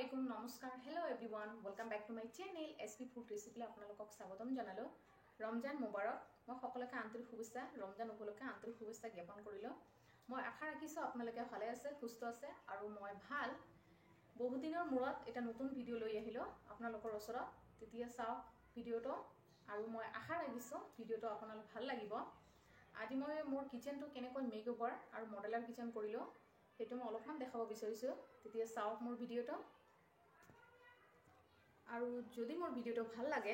Assalamualaikum, namaskar, hello everyone, welcome back to my channel SP Food Recipe. আপোনালোকক স্বাগতম জনালো। ৰমজান মুবাৰক। মই সকলোকে আন্তৰিক শুভেচ্ছা, ৰমজান উপলক্ষে আন্তৰিক শুভেচ্ছা জ্ঞাপন কৰিলো। মই আশা ৰাখিছো আপোনালোকে ভালে আছে, সুস্থ আছে আৰু মই ভাল। বহুত দিনৰ মূৰত এটা নতুন ভিডিও লৈ আহিলো আপোনালোকৰ ওচৰত। তেতিয়া চাওক ভিডিওটো আৰু মই আশা ৰাখিছো ভিডিওটো আপোনালোক ভাল লাগিব। আজি মই মোৰ কিচেনটো কেনেকৈ মেকঅভাৰ আৰু মডেলাৰ কিচেন কৰিলো সেইটো মই অলপমান দেখাব বিচাৰিছো। তেতিয়া চাওক মোৰ ভিডিওটো আৰু যদি মোৰ ভিডিওটো ভাল লাগে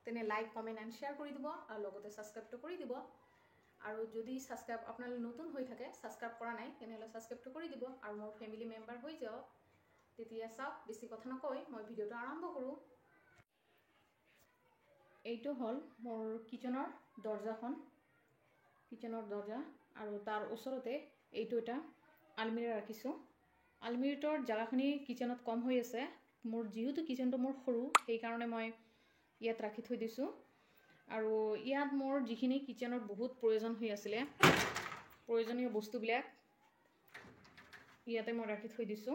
তেনে লাইক কমেন্ট এন্ড শেয়াৰ কৰি দিব আৰু লগতে সাবস্ক্ৰাইবটো কৰি দিব। আৰু যদি সাবস্ক্ৰাইব আপোনালোক নতুন হৈ থাকে সাবস্ক্ৰাইব কৰা নাই তেনেহলে সাবস্ক্ৰাইবটো কৰি দিব আৰু মোৰ ফ্যামিলি মেম্বাৰ হৈ যাওক। তেতিয়া চাওক বেছি কথা নকৈ মই ভিডিওটো আৰম্ভ কৰো। এইটো হল মোৰ কিচেনৰ দৰজাখন, কিচেনৰ দৰজা আৰু তাৰ ওচৰতে এইটো এটা আলমিৰা ৰাখিছো। আলমিৰাটোৰ জায়গাখিনি কিচেনত কম হৈ আছে। মোৰ যেহেতু কিচেনটো মোৰ সৰু সেই কাৰণে মই ইয়াত ৰাখি থৈ দিছো আৰু ইয়াত মোৰ যিখিনি কিচেনৰ বহুত প্ৰয়োজন হৈ আছিল প্ৰয়োজনীয় বস্তুবিলাক ইয়াতে মই ৰাখি থৈ দিছো।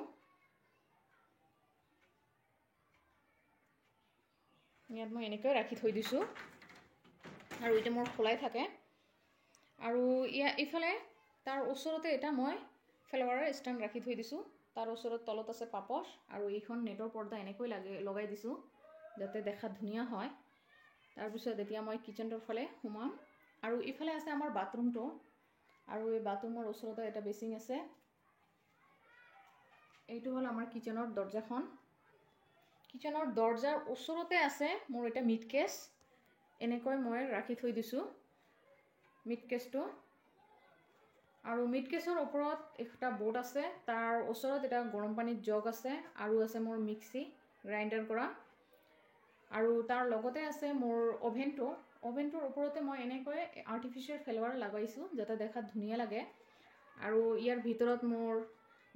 ইয়াত মই এনেকৈ ৰাখি থৈ দিছো আৰু এটা মোৰ খোলাই থাকে আৰু ইফালে তাৰ ওচৰতে এটা মই ফ্লাৱাৰৰ ষ্টেণ্ড ৰাখি থৈ দিছো। তাৰ ওচৰত তলত আছে পাপছ আৰু এইখন নেটৰ পৰ্দা এনেকৈ লগাই দিছো যাতে দেখা ধুনিয়া হয়। তাৰ পিছত এতিয়া মই কিচেনৰ ফালে সোমাম আৰু ইফালে আছে আমাৰ বাথৰুমটো আৰু এই বাথৰুমৰ ওচৰতে এটা বেচিং আছে। এইটো হল আমাৰ কিচেনৰ দৰজাখন। কিচেনৰ দৰজাৰ ওচৰতে আছে মোৰ এটা মিট কেছ। এনেকৈ মই ৰাখি থৈ দিছো মিট কেছটো আৰু মিট কেছৰ ওপৰত একটা বোৰ্ড আছে। তাৰ ওচৰত এটা গৰম পানীৰ জগ আছে আৰু আছে মোৰ মিক্সি গ্ৰাইণ্ডাৰ কৰা আৰু তাৰ লগতে আছে মোৰ ওভেনটোৰ ওপৰতে মই এনেকৈ আৰ্টিফিশিয়াল ফ্লাৱাৰ লগাইছো যাতে দেখাত ধুনিয়া লাগে আৰু ইয়াৰ ভিতৰত মোৰ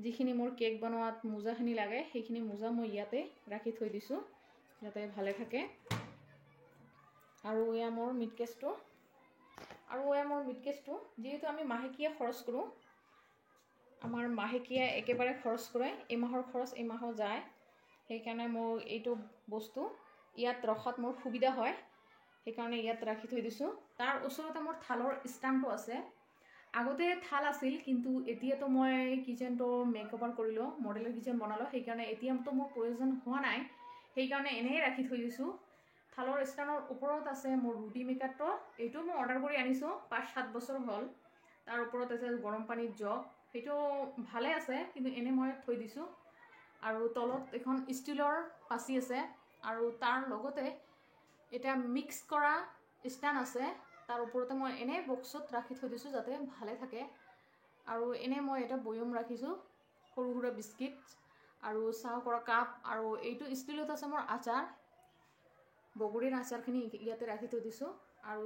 যিখিনি মোৰ কেক বনোৱাত মোজাখিনি লাগে সেইখিনি মোজা মই ইয়াতে ৰাখি থৈ দিছো যাতে ভালে থাকে। আৰু এয়া মোৰ মিট কেছটো যেহেতু আমি মাহেকীয়া খৰচ কৰো, আমাৰ মাহেকীয়া একেবাৰে খৰচ কৰে, এমাহৰ খৰচ এমাহো যায়, সেইকাৰণে মোৰ এইটো বস্তু ইয়াত ৰখাত মোৰ সুবিধা হয়, সেইকাৰণে ইয়াত ৰাখি থৈ দিছো। তাৰ ওচৰতে মোৰ থালৰ ষ্টেণ্ডটো আছে। আগতে থাল আছিল কিন্তু এতিয়াতো মই কিচেনটো মেকঅভাৰ কৰিলো, মডেলাৰ কিচেন বনালো, সেইকাৰণে এতিয়াতো মোৰ প্ৰয়োজন হোৱা নাই, সেইকাৰণে এনেই ৰাখি থৈ দিছো। থালৰ ষ্টেণ্ডৰ ওপৰত আছে মোৰ ৰুটি মেকাৰটো। এইটো মই অৰ্ডাৰ কৰি আনিছো 5-7 বছৰ হ'ল। তাৰ ওপৰত আছে গৰম পানীৰ জগ, সেইটো ভালে আছে কিন্তু এনে মই থৈ দিছো আৰু তলত এখন ষ্টিলৰ পাচি আছে আৰু তাৰ লগতে এটা মিক্স কৰা ষ্টেণ্ড আছে। তাৰ ওপৰতে মই এনে বক্সত ৰাখি থৈ দিছো যাতে ভালে থাকে আৰু এনে মই এটা বয়ম ৰাখিছো সৰু সৰু বিস্কিট আৰু চাহ কৰা কাপ আৰু এইটো ষ্টিলত আছে মোৰ আচাৰ, বগৰীৰ আচাৰখিনি ইয়াতে ৰাখি থৈ দিছো আৰু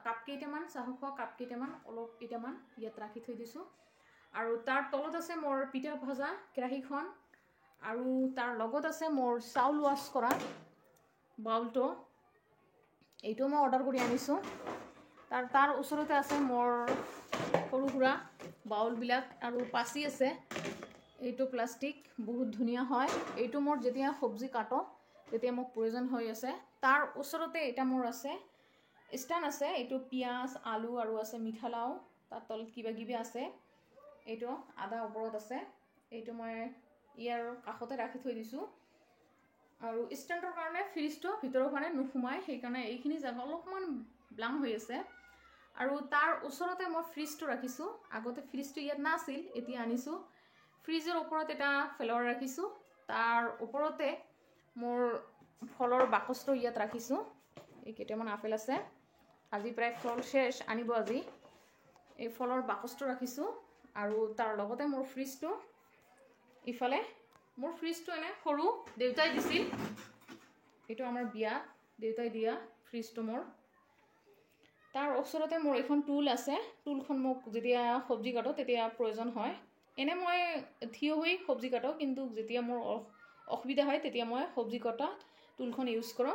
কাপ কেইটামান চাহ খোৱা কাপ কেইটামান অলপ কেইটামান ইয়াত ৰাখি থৈ দিছো আৰু তাৰ তলত আছে মোৰ পিঠা ভজা কেৰাহীখন আৰু তাৰ লগত আছে মোৰ চাউল ৱাছ কৰা বাউলটো। এইটো মই অৰ্ডাৰ কৰি আনিছো। তাৰ ওচৰতে আছে মোৰ সৰু সুৰা বাউলবিলাক আৰু পাচি আছে। এইটো প্লাষ্টিক বহুত ধুনিয়া হয়। এইটো মোৰ যেতিয়া সবজি কাটো তেতিয়া মোক প্ৰয়োজন হৈ আছে। তাৰ ওচৰতে এটা মোৰ আছে ষ্টেণ্ড আছে। এইটো পিয়াজ আলু আৰু আছে মিঠালাও, তাৰ তলত কিবা কিবি আছে। এইটো আদা ওপৰত আছে। এইটো মই ইয়াৰ কাষতে ৰাখি থৈ দিছো আৰু ষ্টেণ্ডৰ কাৰণে ফ্ৰিজটো ভিতৰৰ ফালে নুসুমাই, সেইকাৰণে এইখিনি জাগা অলপমান ব্লাং হৈ আছে আৰু তাৰ ওচৰতে মই ফ্ৰিজটো ৰাখিছো। আগতে ফ্ৰিজটো ইয়াত নাছিল, এতিয়া আনিছো। ফ্ৰিজৰ ওপৰত এটা ফ্লাৱাৰ ৰাখিছো, তাৰ ওপৰতে মোৰ ফলৰ বাকচটো ইয়াত ৰাখিছো। এই কেইটামান আপেল আছে, আজি প্ৰায় ফল শেষ, আনিব আজি। এই ফলৰ বাকচটো ৰাখিছো আৰু তাৰ লগতে মোৰ ফ্ৰিজটো ইফালে। মোৰ ফ্ৰিজটো এনে সৰু, দেউতাই দিছিল, এইটো আমাৰ বিয়া দেউতাই দিয়া ফ্ৰিজটো মোৰ। তাৰ ওচৰতে মোৰ এখন টুল আছে, টুলখন মোক যেতিয়া সবজি কাটো তেতিয়া প্ৰয়োজন হয়। এনে মই থিয় হৈ সবজি কাটো কিন্তু যেতিয়া মোৰ অসুবিধা হয় তেতিয়া মই সবজি কটা টুলখন ইউজ কৰো।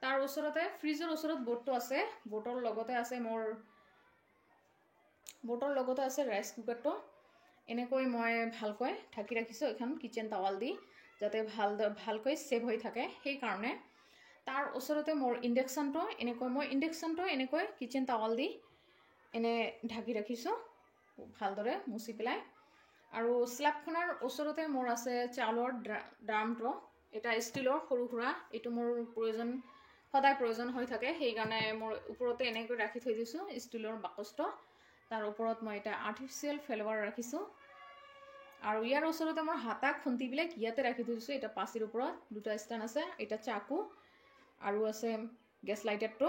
তাৰ ওচৰতে ফ্ৰিজৰ ওচৰত বোৰ্ডটো আছে, বোৰ্ডৰ লগতে আছে ৰাইচ কুকাৰটো। এনেকৈ মই ভালকৈ ঢাকি ৰাখিছো এখন কিচেন টাৱাল দি যাতে ভালকৈ সেভ হৈ থাকে সেই কাৰণে তাৰ ওচৰতে মোৰ ইন্ডাকশনটো এনেকৈ কিচেন টাৱাল দি এনে ঢাকি ৰাখিছোঁ ভালদৰে মুছি পেলাই আৰু স্ল্যাবখনৰ ওচৰতে মোৰ আছে চাউলৰ ড্ৰামটো এটা ষ্টিলৰ সৰু সুৰা এইটো মোৰ সদায় প্ৰয়োজন হৈ থাকে সেই কাৰণে মোৰ ওপৰতে এনেকৈ ৰাখি থৈ দিছোঁ ষ্টিলৰ বাকচটো তাৰ ওপৰত মই এটা আৰ্টিফিচিয়েল ফ্লেভাৰ ৰাখিছোঁ আৰু ইয়াৰ ওচৰতে মোৰ হাতা খুন্তিবিলাক ইয়াতে ৰাখি থৈ দিছোঁ এটা পাচিৰ ওপৰত দুটা ষ্টেণ্ড আছে এটা চাকু আৰু আছে গেছ লাইটাৰটো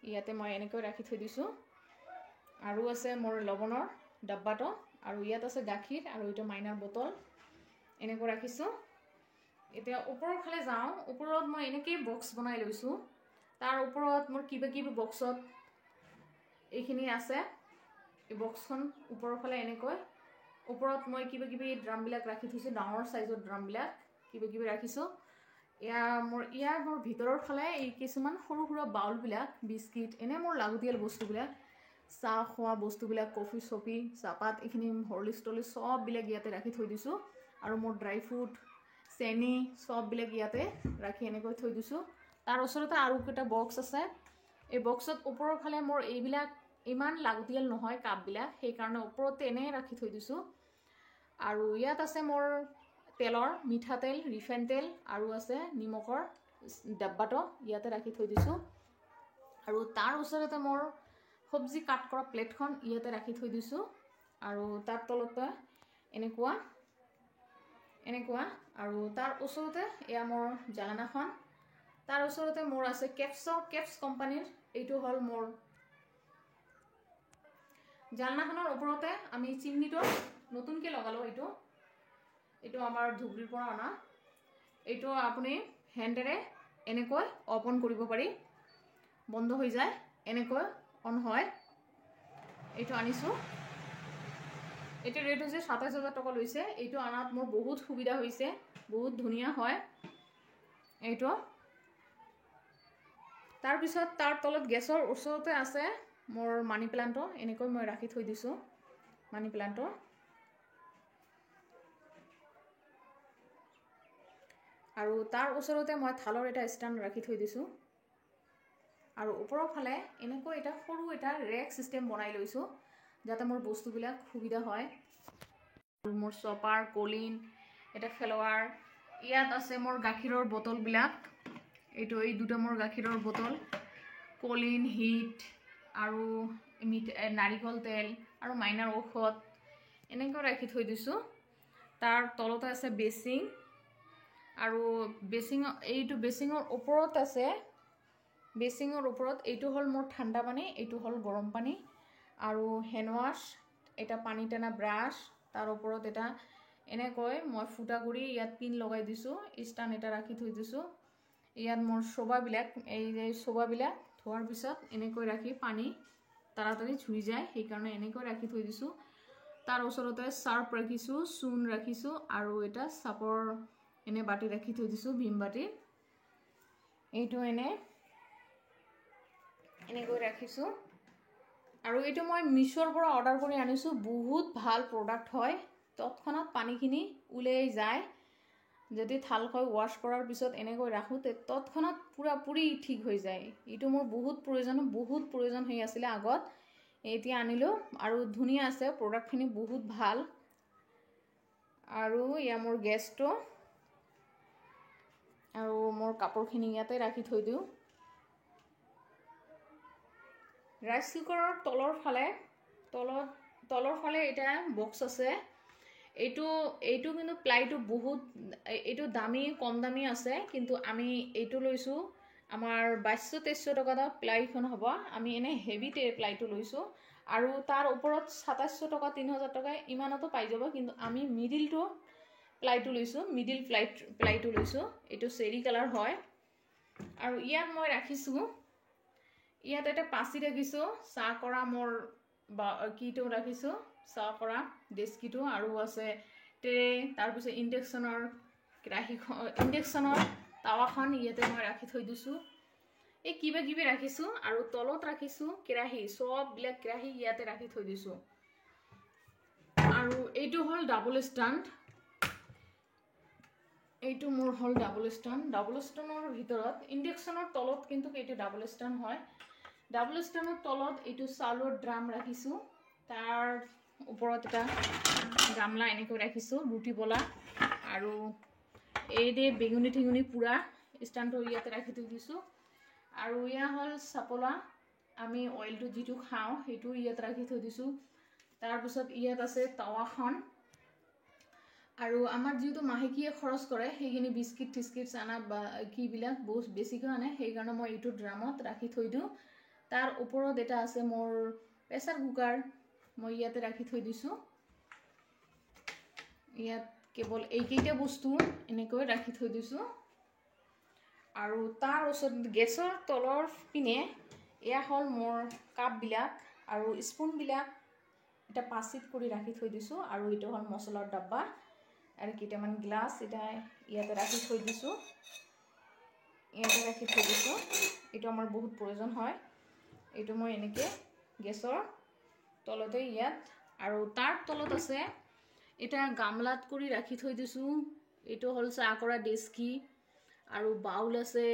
ইয়াতে মই এনেকৈ ৰাখি থৈ দিছোঁ আৰু আছে মোৰ লৱণৰ ডাব্বাটো আৰু ইয়াত আছে গাখীৰ আৰু এটা মাইনাৰ বটল এনেকৈ ৰাখিছোঁ এতিয়া ওপৰৰ ফালে যাওঁ ওপৰত মই এনেকৈ বক্স বনাই লৈছোঁ তাৰ ওপৰত মোৰ কিবা বক্সত এইখিনি আছে এই বক্সখন ওপৰৰ ফালে এনেকৈ ওপৰত মই কিবা ড্ৰামবিলাক ৰাখি থৈছোঁ ডাঙৰ সাইজৰ ড্ৰামবিলাক কিবা ৰাখিছোঁ ইয়াৰ মোৰ ভিতৰৰ ফালে এই কিছুমান সৰু সুৰা বাউলবিলাক বিস্কিট এনে মোৰ লাগতিয়াল বস্তুবিলাক চাহ খোৱা বস্তুবিলাক কফি চপি চাহপাত এইখিনি হৰলিক্স টলিক্স সববিলাক ইয়াতে ৰাখি থৈ দিছোঁ আৰু মোৰ ড্ৰাই ফ্ৰুট চেনি সববিলাক ইয়াতে ৰাখি এনেকৈ থৈ দিছোঁ তাৰ ওচৰতে আৰু এটা বক্স আছে এই বক্সত ওপৰৰ ফালে মোৰ এইবিলাক ইমান লাগতিয়াল নহয় কাপবিলাক সেই কাৰণে ওপৰতে এনে ৰাখি থৈ দিছোঁ আৰু ইয়াত আছে মোৰ তেলৰ মিঠাতেল ৰিফাইন তেল আৰু আছে নিমখৰ ডাব্বাটো ইয়াতে ৰাখি থৈ দিছোঁ আৰু তাৰ ওচৰতে মোৰ সবজি কাট কৰা প্লেটখন ইয়াতে ৰাখি থৈ দিছোঁ আৰু তাৰ তলতে এনেকুৱা আৰু তাৰ ওচৰতে এয়া মোৰ জালানাখন তাৰ ওচৰতে মোৰ আছে কেপছ কোম্পানীৰ এইটো হ'ল মোৰ জালনাখনৰ ওপৰতে আমি চিমনিটো নতুনকৈ লগালোঁ এইটো আমাৰ ধুবুৰীৰ পৰা অনা এইটো আপুনি হেণ্ডেৰে এনেকৈ অপন কৰিব পাৰি বন্ধ হৈ যায় এনেকৈ অন হয় এইটো আনিছোঁ এইটো ৰেট হৈছে ২৭,০০০ টকা লৈছে এইটো আনাত মোৰ বহুত সুবিধা হৈছে বহুত ধুনীয়া হয় এইটো তাৰপিছত তাৰ তলত গেছৰ ওচৰতে আছে মোৰ মানি প্লান্টটো এনেকৈ মই ৰাখি থৈ দিছোঁ মানি প্লান্টটো আৰু তাৰ ওচৰতে মই থালৰ এটা ষ্টেণ্ড ৰাখি থৈ দিছোঁ আৰু ওপৰৰ ফালে এনেকৈ এটা সৰু এটা ৰেক সিস্টেম বনাই লৈছোঁ যাতে মোৰ বস্তুবিলাক সুবিধা হয় আৰু মোৰ চপাৰ কলিন এটা ফ্লেভাৰ ইয়াত আছে মোৰ গাখীৰৰ বটলবিলাক এই দুটা মোৰ গাখীৰৰ বটল কলিন হিট আৰু নাৰিকল তেল আৰু মাইনাৰ ঔষধ এনেকৈ ৰাখি থৈ দিছোঁ তাৰ তলতে আছে বেচিং আৰু বেচিঙৰ ওপৰত আছে বেচিঙৰ ওপৰত এইটো হ'ল মোৰ ঠাণ্ডা পানী এইটো হ'ল গৰম পানী আৰু হেণ্ড ৱাছ এটা পানী টানা ব্ৰাছ তাৰ ওপৰত এটা এনেকৈ মই ফুটা কৰি ইয়াত পিন লগাই দিছোঁ ষ্টেণ্ড এটা ৰাখি থৈ দিছোঁ ইয়াত মোৰ সোবাবিলাক সোবাবিলাক ধোৱাৰ পিছত এনেকৈ ৰাখি পানী তাড়াতাড়ি ঝুৰি যায় সেইকাৰণে এনেকৈ ৰাখি থৈ দিছোঁ তাৰ ওচৰতে চাৰ্প ৰাখিছোঁ চূণ ৰাখিছোঁ আৰু এটা চাপৰ এনে বাটি ৰাখি থৈ দিছোঁ ভীম বাটি এইটো এনেকৈ ৰাখিছোঁ আৰু এইটো মই মিছোৰ পৰা অৰ্ডাৰ কৰি আনিছোঁ বহুত ভাল প্ৰডাক্ট হয় তৎক্ষণাত পানীখিনি ওলাই যায় যদি থালকৈ ৱাশ কৰাৰ পিছত এনেকৈ ৰাখোঁ তৎক্ষণাত পুৰি ঠিক হৈ যায় এইটো মোৰ বহুত প্ৰয়োজন হৈ আছিলে আগত এতিয়া আনিলোঁ আৰু ধুনীয়া আছে প্ৰডাক্টখিনি বহুত ভাল আৰু ইয়া মোৰ গেছটো আৰু মোৰ কাপোৰখিনি ইয়াতে ৰাখি থৈ দিওঁ ৰাইচ কুকাৰৰ তলৰ ফালে এটা বক্স আছে এইটো কিন্তু প্লাইটো বহুত এইটো কম দামী আছে কিন্তু আমি এইটো লৈছোঁ আমাৰ ২২০০-২৩০০ টকা প্লাইখন হ'ব আমি এনে হেভি প্লাইটো লৈছোঁ আৰু তাৰ ওপৰত ২৭০০ টকা ৩০০০ টকা ইমানতো পাই যাব কিন্তু আমি মিডিল প্লাইটো লৈছোঁ এইটো চেৰি কালাৰ হয় আৰু ইয়াত মই ৰাখিছোঁ ইয়াত এটা পাচি ৰাখিছোঁ চাহ কৰা মোৰ কিটো ৰাখিছোঁ চাহ কৰা ডেস্কিটো আৰু আছে ট্ৰে তাৰপিছত ইণ্ডাকশ্যনৰ টাৱাখন ইয়াতে মই ৰাখি থৈ দিছোঁ এই কিবা ৰাখিছোঁ আৰু তলত ৰাখিছোঁ কেৰাহী সববিলাক কেৰাহী ইয়াতে ৰাখি থৈ দিছোঁ আৰু এইটো হ'ল ডাবল ষ্টেণ্ড এইটো মোৰ হল ডাবল ষ্টানৰ ভিতৰত ইণ্ডাকশ্যনৰ তলত কিন্তু এইটো ডাবল ষ্টান হয়। ডাবল ষ্টানৰ তলত এইটো চাউলৰ ড্ৰাম ৰাখিছোঁ, তাৰ ওপৰত এটা গামলা এনেকৈ ৰাখিছোঁ ৰুটি বলা, আৰু এই দে বেগুনি ঠেঙুনি পুৰা ষ্টানটো ইয়াতে ৰাখি থৈ দিছোঁ। আৰু ইয়া হ'ল চাপলা, আমি অইলটো যিটো খাওঁ সেইটো ইয়াত ৰাখি থৈ দিছোঁ। তাৰপিছত ইয়াত আছে টাৱাখন, আৰু আমাৰ যিহেতু মাহেকীয়ে খৰচ কৰে সেইখিনি বিস্কিট টিস্কিট চানা বা কিবিলাক বহুত বেছিকৈ আনে, সেইকাৰণে মই এইটো ড্ৰামত ৰাখি থৈ দিওঁ। তাৰ ওপৰত এটা আছে মোৰ প্ৰেছাৰ কুকাৰ, মই ইয়াতে ৰাখি থৈ দিছোঁ। ইয়াত কেৱল এইকেইটা বস্তু এনেকৈ ৰাখি থৈ দিছোঁ। আৰু তাৰ ওচৰত গেছৰ তলৰ পিনে এয়া হ'ল মোৰ কাপবিলাক আৰু স্পুনবিলাক এটা পাচিত কৰি ৰাখি থৈ দিছোঁ। আৰু এইটো হ'ল মছলাৰ ডাব্বা আৰু কেইটামান গ্লাছ এটা ইয়াতে ৰাখি থৈ দিছোঁ। এইটো আমাৰ বহুত প্ৰয়োজন হয়। এইটো মই এনেকৈ গেছৰ তলতে ইয়াত, আৰু তাৰ তলত আছে এটা গামলাত কৰি ৰাখি থৈ দিছোঁ। এইটো হ'ল চাহ কৰা ডেস্কি, আৰু বাউল আছে,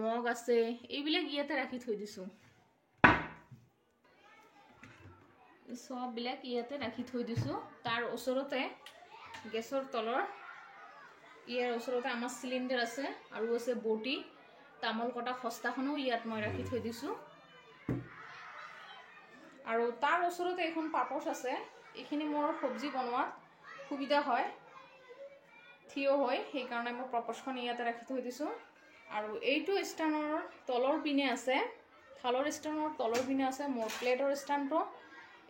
মগ আছে, এইবিলাক ইয়াতে ৰাখি থৈ দিছোঁ। সববিলাক ইয়াতে ৰাখি থৈ দিছোঁ। তাৰ ওচৰতে গেছৰ তলৰ ইয়াৰ ওচৰতে আমাৰ চিলিণ্ডাৰ আছে, আৰু আছে বটি, তামোল কটা সস্তাখনো ইয়াত মই ৰাখি থৈ দিছোঁ। আৰু তাৰ ওচৰতে এখন পাপোচ আছে, এইখিনি মোৰ চব্জি বনোৱাত সুবিধা হয় থিয় হয়, সেইকাৰণে মই পাপোচখন ইয়াতে ৰাখি থৈ দিছোঁ। আৰু এইটো ষ্টানৰ তলৰ পিনে আছে, থালৰ ষ্টানৰ তলৰ পিনে আছে মোৰ প্লেটৰ ষ্টানটো।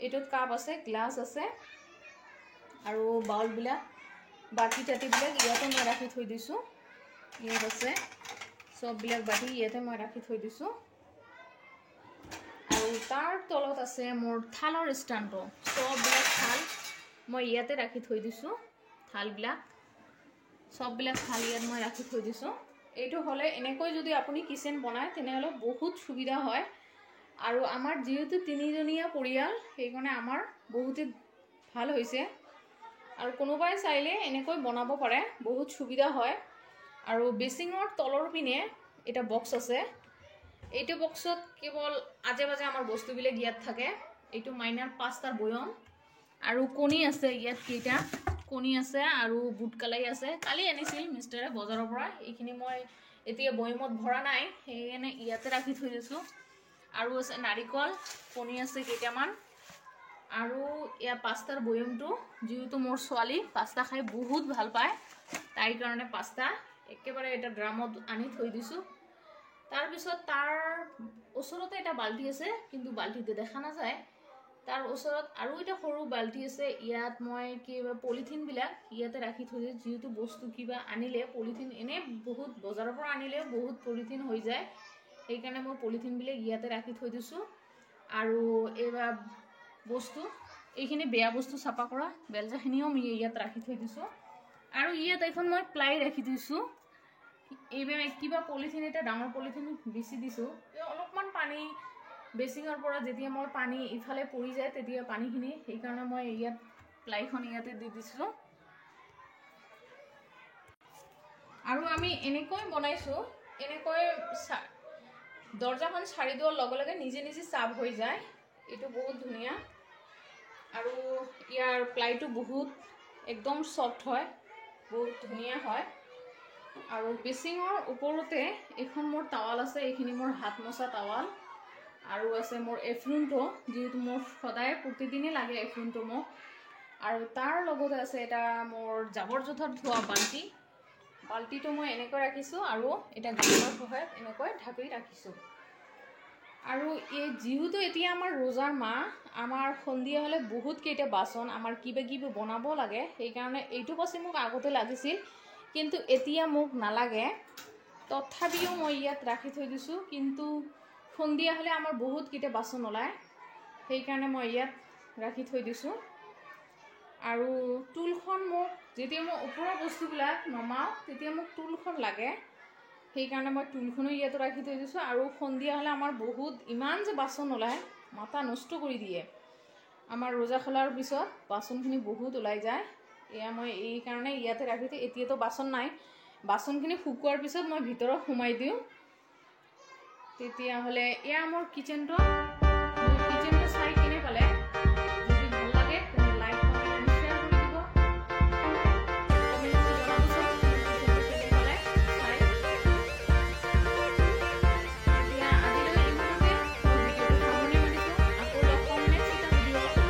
এইটোত কাপ আছে, গ্লাছ আছে, আৰু বাউলবিলাক বাটি টাটিবিলাক ইয়াতে মই ৰাখি থৈ দিছোঁ। ইয়াত আছে সববিলাক বাটি ইয়াতে মই ৰাখি থৈ দিছোঁ। আৰু তাৰ তলত আছে মোৰ থালৰ ষ্টানটো, সববিলাক থাল মই ইয়াতে ৰাখি থৈ দিছোঁ। থালবিলাক সববিলাক থাল ইয়াত মই ৰাখি থৈ দিছোঁ। এইটো হ'লে এনেকৈ যদি আপুনি কিচেন বনায় তেনেহ'লে বহুত সুবিধা হয়। আৰু আমাৰ যিহেতু তিনিজনীয়া পৰিয়াল, সেইকাৰণে আমাৰ বহুতেই ভাল হৈছে। আৰু কোনোবাই চাইলে এনেকৈ বনাব পাৰে, বহুত সুবিধা হয়। আৰু বেচিঙৰ তলৰ পিনে এটা বক্স আছে, এইটো বক্সত কেৱল আজে বাজে আমাৰ বস্তুবিলাক ইয়াত থাকে। এইটো মাইনাৰ 5টাৰ বয়ম, আৰু কণী আছে ইয়াত কেইটা কণী আছে, আৰু বুট কালাই আছে, কালি আনিছিল মিষ্টাৰে বজাৰৰ পৰা। এইখিনি মই এতিয়া বয়মত ভৰা নাই, সেইকাৰণে ইয়াতে ৰাখি থৈ দিছোঁ। আৰু আছে নাৰিকল, কণী আছে কেইটামান, আৰু ইয়াৰ 5টাৰ বয়মটো যিহেতু মোৰ ছোৱালী পাস্তা খাই বহুত ভাল পায়, তাইৰ কাৰণে পাস্তা একেবাৰে এটা ড্ৰামত আনি থৈ দিছোঁ। তাৰপিছত তাৰ ওচৰতে এটা বাল্টি আছে, কিন্তু বাল্টিতে দেখা নাযায়। তাৰ ওচৰত আৰু এটা সৰু বাল্টি আছে, ইয়াত মই কিবা পলিথিনবিলাক ইয়াতে ৰাখি থৈ দিছোঁ। যিহেতু বস্তু কিবা আনিলে পলিথিন এনেই বহুত বজাৰৰ পৰা আনিলে বহুত পলিথিন হৈ যায়, সেইকাৰণে মই পলিথিনবিলাক ইয়াতে ৰাখি থৈ দিছোঁ। আৰু এইবাৰ বস্তু এইখিনি বেয়া বস্তু চাফা কৰা বেলচাখিনিও মই ইয়াত ৰাখি থৈ দিছোঁ। আৰু ইয়াত এখন মই প্লাই ৰাখি দিছোঁ। এইবাৰ কিবা পলিথিন এটা ডাঙৰ পলিথিন বেছি দিছোঁ, অলপমান পানী বেচিঙৰ পৰা যেতিয়া মই পানী ইফালে পৰি যায় তেতিয়া পানীখিনি, সেইকাৰণে মই ইয়াত প্লাইখন ইয়াতে দি দিছোঁ। আৰু আমি এনেকৈ বনাইছোঁ, এনেকৈ দৰ্জাখন সাৰি দিয়াৰ লগে লগে নিজে নিজে চাফ হৈ যায়। এইটো বহুত ধুনীয়া, আৰু ইয়াৰ প্লাইটো বহুত একদম সফ্ট হয়, বহুত ধুনীয়া হয়। আৰু বেচিঙৰ ওপৰতে এখন মোৰ টাৱাল আছে, এইখিনি মোৰ হাত মচা টাৱাল। আৰু আছে মোৰ এপ্ৰনটো, যিহেতু মোৰ সদায় প্ৰতিদিনেই লাগে এপ্ৰনটো মোক। আৰু তাৰ লগতে আছে এটা মোৰ জাবৰ জোথৰ ধোৱা বাল্টি, বাল্টিটো মই এনেকৈ ৰাখিছোঁ, আৰু এটা গামলাৰ সহায়ত এনেকৈ ঢাকি ৰাখিছোঁ। আৰু এই যিহেতু এতিয়া আমাৰ ৰোজাৰ মাহ, আমাৰ সন্ধিয়া হ'লে বহুত কেইটা বাচন আমাৰ কিবা কিবি বনাব লাগে, সেইকাৰণে এইটো বাচি মোক আগতে লাগিছিল, কিন্তু এতিয়া মোক নালাগে। তথাপিও মই ইয়াত ৰাখি থৈ দিছোঁ, কিন্তু সন্ধিয়া হ'লে আমাৰ বহুত কেইটা বাচন ওলায়, সেইকাৰণে মই ইয়াত ৰাখি থৈ দিছোঁ। আৰু টুলখন মোক যেতিয়া মই ওপৰৰ বস্তুবিলাক নমাওঁ তেতিয়া মোক টুলখন লাগে, সেইকাৰণে মই টুলখনো ইয়াত ৰাখি থৈ দিছোঁ। আৰু সন্ধিয়া হ'লে আমাৰ বহুত ইমান যে বাচন ওলায়, মাথা নষ্ট কৰি দিয়ে। আমাৰ ৰোজা খোলাৰ পিছত বাচনখিনি বহুত ওলাই যায়, এয়া মই এই কাৰণে ইয়াতে ৰাখিছোঁ। এতিয়াতো বাচন নাই, বাচনখিনি শুকোৱাৰ পিছত মই ভিতৰত সোমাই দিওঁ। তেতিয়াহ'লে এয়া মোৰ কিচেনটো চাই কিনে পালে যদি ভাল লাগে তেনে লাইক কমেণ্ট এণ্ড শ্বেয়াৰ কৰি দিব। কমেণ্টত জনাবচোন কিচেনটো কেনে পালে চাই। এতিয়া আজিলৈ ইমানতে ভিডিঅ'টো সামৰণি মাৰিছোঁ। আকৌ লগ পাম নেক্সট এটা ভিডিঅ'ত।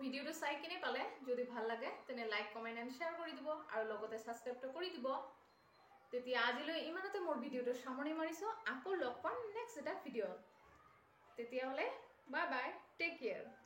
ভিডিঅ'টো চাই কিনে পালে যদি ভাল লাগে তেনে লাইক কমেণ্ট এণ্ড শ্বেয়াৰ কৰি দিব আৰু লগতে ছাবস্ক্ৰাইবটো কৰি দিব। তেতিয়া আজিলৈ ইমানতে মোৰ ভিডিঅ'টো সামৰণি মাৰিছোঁ। আকৌ লগ পাম নেক্সট এটা ভিডিঅ'ত। তেতিয়াহ'লে বাই বাই, টেক কেয়াৰ।